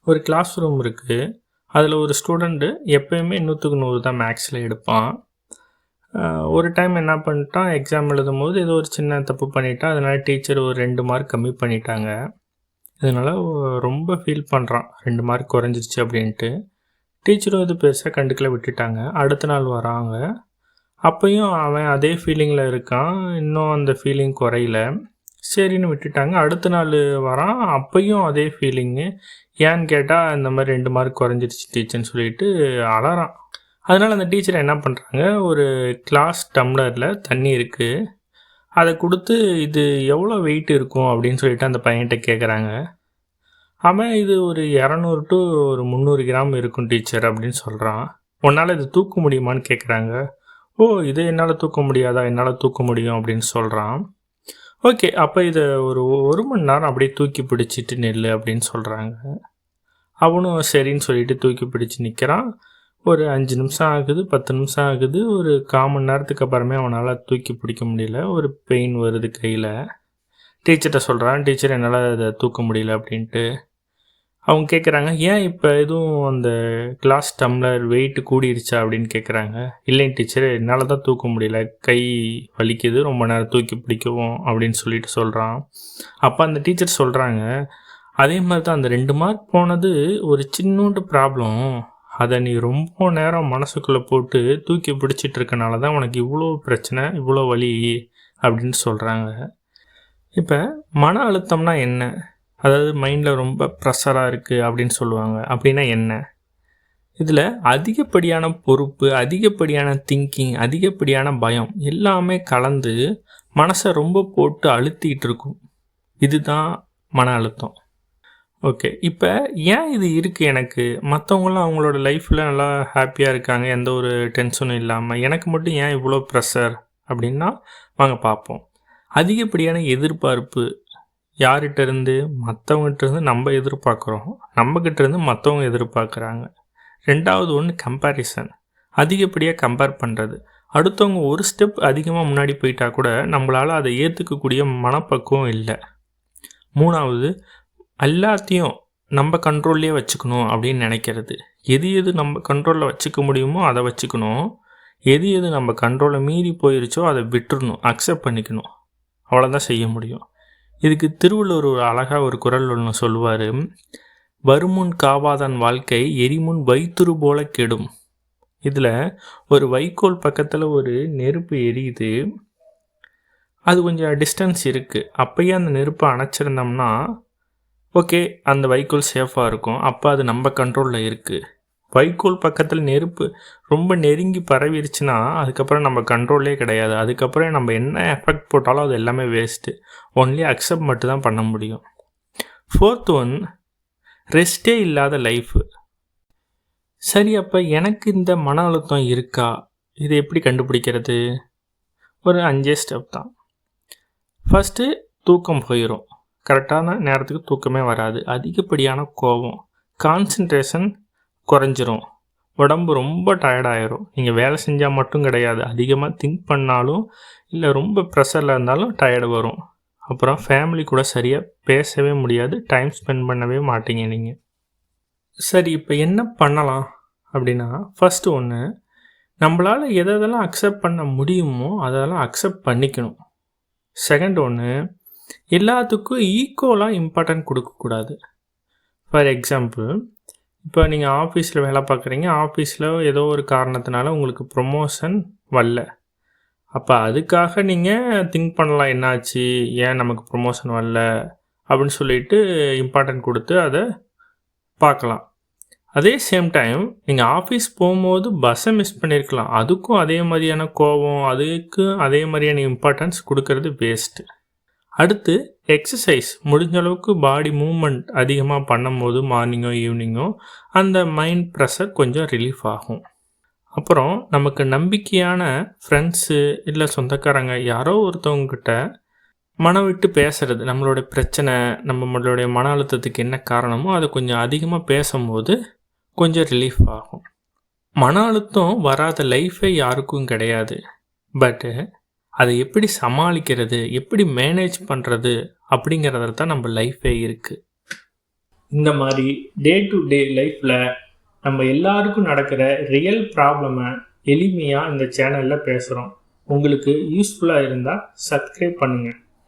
ஒரு class room இருக்குது. அதில் ஒரு ஸ்டூடெண்ட்டு எப்பயுமே 100க்கு 100 தான் மேக்ஸில் எடுப்பான். ஒரு டைம் என்ன பண்ணிட்டான், எக்ஸாம் எழுதும்போது ஏதோ ஒரு சின்ன தப்பு பண்ணிட்டான். அதனால் டீச்சர் ஒரு 2 மார்க் கம்மி பண்ணிட்டாங்க. இதனால் ரொம்ப ஃபீல் பண்ணுறான், 2 மார்க் குறைஞ்சிருச்சு அப்படின்ட்டு. டீச்சரும் இது பெருசாக கண்டுக்கல, விட்டுட்டாங்க. அடுத்த நாள் வராங்க. அப்பயும் அவன் அதே ஃபீலிங்கில் இருக்கான். இன்னும் அந்த ஃபீலிங் குறையல. சரின்னு விட்டுட்டாங்க. அடுத்த நாள் வரான். அப்பயும் அதே ஃபீலிங்கு. ஏன்னு கேட்டால், இந்த மாதிரி 2 மார்க் குறைஞ்சிருச்சு டீச்சர்னு சொல்லிட்டு அழறான். அதனால் அந்த டீச்சர் என்ன பண்ணுறாங்க, ஒரு கிளாஸ் டம்ளரில் தண்ணி இருக்குது, அதை கொடுத்து இது எவ்வளோ வெயிட் இருக்கும் அப்படின்னு சொல்லிட்டு அந்த பையன்கிட்ட கேட்குறாங்க. அவன் இது ஒரு 200 டு ஒரு 300 கிராம் இருக்கும் டீச்சர் அப்படின்னு சொல்கிறான். உன்னால் இது தூக்க முடியுமான்னு கேட்குறாங்க. ஓ, இது என்னால் தூக்க முடியாதா? என்னால் தூக்க முடியும் அப்படின்னு சொல்கிறான். ஓகே, அப்போ இதை ஒரு மணி நேரம் அப்படியே தூக்கி பிடிச்சிட்டு நெல் அப்படின்னு சொல்கிறாங்க. அவனும் சரின்னு சொல்லிட்டு தூக்கி பிடிச்சி நிற்கிறான். ஒரு 5 நிமிஷம் ஆகுது, 10 நிமிஷம் ஆகுது. ஒரு 1/4 மணி நேரத்துக்கு அப்புறமே அவனால் தூக்கி பிடிக்க முடியல. ஒரு பெயின் வருது கையில். டீச்சர்கிட்ட சொல்கிறான், டீச்சர் என்னால் அதை தூக்க முடியல அப்படின்ட்டு. அவங்க கேட்குறாங்க, ஏன் இப்போ எதுவும் அந்த கிளாஸ் டம்ளர் வெயிட் கூடிருச்சா அப்படின்னு கேட்குறாங்க. இல்லைங்க டீச்சர், என்னால் தான் தூக்க முடியல, கை வலிக்குது, ரொம்ப நேரம் தூக்கி பிடிக்கவும் அப்படின்னு சொல்லிட்டு சொல்கிறான். அப்போ அந்த டீச்சர் சொல்கிறாங்க, அதே மாதிரி தான் அந்த 2 மார்க் போனது ஒரு சின்னோண்டு ப்ராப்ளம். அதை நீ ரொம்ப நேரம் மனசுக்குள்ளே போட்டு தூக்கி பிடிச்சிட்டு இருக்கனால தான் உனக்கு இவ்வளோ பிரச்சனை, இவ்வளோ வலி அப்படின்னு சொல்கிறாங்க. இப்போ மன அழுத்தம்னா என்ன? அதாவது மைண்டில் ரொம்ப ப்ரெஷராக இருக்குது அப்படின்னு சொல்லுவாங்க. அப்படின்னா என்ன? இதில் அதிகப்படியான பொறுப்பு, அதிகப்படியான திங்கிங், அதிகப்படியான பயம் எல்லாமே கலந்து மனசை ரொம்ப போட்டு அழுத்திட்டு இருக்கும். இதுதான் மன அழுத்தம். ஓகே, இப்போ ஏன் இது இருக்குது எனக்கு? மற்றவங்களாம் அவங்களோட லைஃப்பில் நல்லா ஹாப்பியாக இருக்காங்க, எந்த ஒரு டென்ஷனும் இல்லாமல். எனக்கு மட்டும் ஏன் இவ்வளோ ப்ரெஷர் அப்படின்னா, வாங்க பார்ப்போம். அதிகப்படியான எதிர்பார்ப்பு. யார்கிட்ட இருந்து? மற்றவங்ககிட்ட இருந்து நம்ம எதிர்பார்க்குறோம், நம்மக்கிட்ட இருந்து மற்றவங்க எதிர்பார்க்குறாங்க. 2வது ஒன்று கம்பேரிசன். அதிகப்படியாக கம்பேர் பண்ணுறது. அடுத்தவங்க ஒரு ஸ்டெப் அதிகமாக முன்னாடி போயிட்டா கூட நம்மளால் அதை ஏற்றுக்கக்கூடிய மனப்பக்குவம் இல்லை. 3வது, எல்லாத்தையும் நம்ம கண்ட்ரோல்லே வச்சுக்கணும் அப்படின்னு நினைக்கிறது. எது எது நம்ம கண்ட்ரோலில் வச்சுக்க முடியுமோ அதை வச்சுக்கணும். எது எது நம்ம கண்ட்ரோலை மீறி போயிருச்சோ அதை விட்டுறணும், அக்செப்ட் பண்ணிக்கணும். அவ்வளோதான் செய்ய முடியும். இதுக்கு திருவள்ளுவர் ஒரு அழகாக ஒரு குறள் ஒன்று சொல்லுவார், வருமுன் காவாதான் வாழ்க்கை எரிமுன் வைத்துரு போல கெடும். இதில் ஒரு வைக்கோல் பக்கத்தில் ஒரு நெருப்பு எரியுது, அது கொஞ்சம் டிஸ்டன்ஸ் இருக்குது. அப்பயே அந்த நெருப்பை அணைச்சிருந்தோம்னா ஓகே, அந்த வைக்கோல் சேஃபாக இருக்கும். அப்போ அது நம்ம கண்ட்ரோலில் இருக்குது. வைக்கோல் பக்கத்தில் நெருப்பு ரொம்ப நெருங்கி பரவிடுச்சுன்னா அதுக்கப்புறம் நம்ம கண்ட்ரோல்லே கிடையாது. அதுக்கப்புறம் நம்ம என்ன எஃபெக்ட் போட்டாலும் அது எல்லாமே வேஸ்ட்டு. ஒன்லி அக்செப்ட் மட்டும் தான் பண்ண முடியும். 4th ஒன், ரெஸ்ட்டே இல்லாத லைஃபு. சரி, அப்போ எனக்கு இந்த மன அழுத்தம் இருக்கா? இதை எப்படி கண்டுபிடிக்கிறது? ஒரு 5 ஸ்டெப் தான். ஃபஸ்ட்டு, தூக்கம் போயிடும். கரெக்டான நேரத்துக்கு தூக்கமே வராது. அதிகப்படியான கோபம், கான்சன்ட்ரேஷன் குறைஞ்சிரும். உடம்பு ரொம்ப டயர்டாயிரும். நீங்கள் வேலை செஞ்சால் மட்டும் கிடையாது, அதிகமாக திங்க் பண்ணாலும் இல்லை ரொம்ப ப்ரெஷரில் இருந்தாலும் டயர்டு வரும். அப்புறம் ஃபேமிலி கூட சரியாக பேசவே முடியாது, டைம் ஸ்பெண்ட் பண்ணவே மாட்டீங்க நீங்கள். சரி, இப்போ என்ன பண்ணலாம் அப்படின்னா, ஃபஸ்ட்டு ஒன்று, நம்மளால் எதெல்லாம் அக்செப்ட் பண்ண முடியுமோ அதெல்லாம் அக்செப்ட் பண்ணிக்கணும். செகண்ட் ஒன்று, எல்லாத்துக்கும் ஈக்குவலாக இம்பார்ட்டன்ட் கொடுக்கக்கூடாது. ஃபார் எக்ஸாம்பிள், இப்போ நீங்கள் ஆஃபீஸில் வேலை பார்க்குறீங்க, ஆஃபீஸில் ஏதோ ஒரு காரணத்தினால உங்களுக்கு ப்ரொமோஷன் வரல. அப்போ அதுக்காக நீங்கள் திங்க் பண்ணலாம், என்னாச்சு, ஏன் நமக்கு ப்ரொமோஷன் வரல அப்படின்னு சொல்லிட்டு இம்பார்ட்டன்ட் கொடுத்து அதை பார்க்கலாம். அதே சேம் டைம் நீங்கள் ஆஃபீஸ் போகும்போது பஸ்ஸை மிஸ் பண்ணியிருக்கலாம், அதுக்கும் அதே மாதிரியான கோபம், அதுக்கும் அதே மாதிரியான இம்பார்ட்டன்ஸ் கொடுக்கறது வேஸ்ட்டு. அடுத்து எக்ஸசைஸ். முடிஞ்ச அளவுக்கு பாடி மூவ்மெண்ட் அதிகமாக பண்ணும்போது மார்னிங்கோ ஈவினிங்கோ அந்த மைண்ட் ப்ரெஷர் கொஞ்சம் ரிலீஃப் ஆகும். அப்புறம் நமக்கு நம்பிக்கையான ஃப்ரெண்ட்ஸு இல்லை சொந்தக்காரங்க யாரோ ஒருத்தவங்கக்கிட்ட மனம் விட்டு பேசுகிறது, நம்மளோட பிரச்சனை, நம்மளுடைய மன அழுத்தத்துக்கு என்ன காரணமோ அதை கொஞ்சம் அதிகமாக பேசும்போது கொஞ்சம் ரிலீஃப் ஆகும். மன அழுத்தம் வராத லைஃபே யாருக்கும் கிடையாது. பட்டு அதை எப்படி சமாளிக்கிறது, எப்படி மேனேஜ் பண்ணுறது அப்படிங்கிறதுல தான் நம்ம லைஃபே இருக்குது. இந்த மாதிரி டே டு டே லைஃப்பில் நம்ம எல்லாருக்கும் நடக்கிற ரியல் ப்ராப்ளமை எளிமையாக இந்த சேனலில் பேசுகிறோம். உங்களுக்கு யூஸ்ஃபுல்லாக இருந்தால் சப்ஸ்கிரைப் பண்ணுங்கள்.